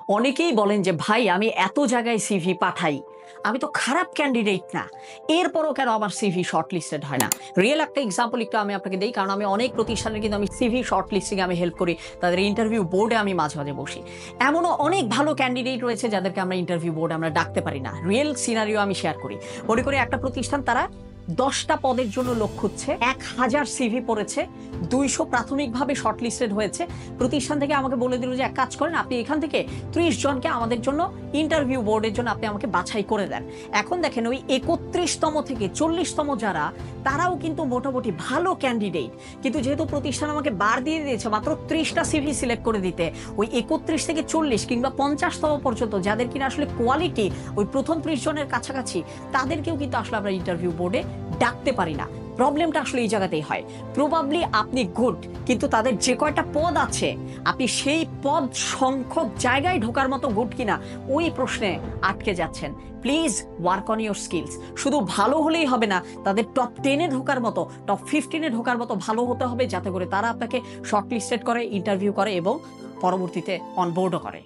অনেকেই বলেন যে ভাই আমি এত জায়গায় সিভি পাঠাই, আমি তো খারাপ ক্যান্ডিডেট না, এরপরও কেন আমার সিভি শর্টলিস্টেড হয় না? রিয়েল একটা এক্সাম্পল একটু আমি আপনাকে দেই, কারণ আমি অনেক প্রতিষ্ঠানে কিন্তু আমি সিভি শর্টলিস্টিং আমি হেল্প করি, তাদের ইন্টারভিউ বোর্ডে আমি মাঝে মাঝে বসি। এমনও অনেক ভালো ক্যান্ডিডেট রয়েছে যাদেরকে আমরা ইন্টারভিউ বোর্ডে আমরা ডাকতে পারি না। রিয়েল সিনারিও আমি শেয়ার করি। মনে করি একটা প্রতিষ্ঠান তারা 10টা পদের জন্য লোক খুঁজছে, 1000 সিভি পড়েছে, 200 প্রাথমিকভাবে শর্টলিস্টেড হয়েছে। প্রতিষ্ঠান থেকে আমাকে বলে দিল যে এক কাজ করেন, আপনি এখান থেকে 30 জনকে আমাদের জন্য ইন্টারভিউ বোর্ডের জন্য আপনি আমাকে বাছাই করে দেন। এখন দেখেন ওই 31তম থেকে 40তম যারা, তারাও কিন্তু মোটামুটি ভালো ক্যান্ডিডেট, কিন্তু যেহেতু প্রতিষ্ঠান আমাকে বার দিয়ে দিয়েছে মাত্র 30টা সিভি সিলেক্ট করে দিতে, ওই 31 থেকে 40 কিংবা 50তম পর্যন্ত যাদের কিনা আসলে কোয়ালিটি ওই প্রথম 30 জনের কাছাকাছি, তাদেরকেও কিন্তু আসলে আমরা ইন্টারভিউ বোর্ডে ডাকতে পারি না। প্রবলেমটা আসলে এই জায়গাতেই হয়। প্রবাবলি আপনি গুড, কিন্তু তাদের যে কয়টা পদ আছে, আপনি সেই পদ সংখ্যক জায়গায় ঢোকার মতো গুড কিনা, ওই প্রশ্নে আটকে যাচ্ছেন। Please work on your skills. শুধু ভালো হলেই হবে না, তাদের টপ 10-এ ঢোকার মতো, টপ 15-এ ঢোকার মতো ভালো হতে হবে, যাতে করে তারা আপনাকে শর্টলিস্টেড করে, ইন্টারভিউ করে এবং পরবর্তীতে অনবোর্ডও করে।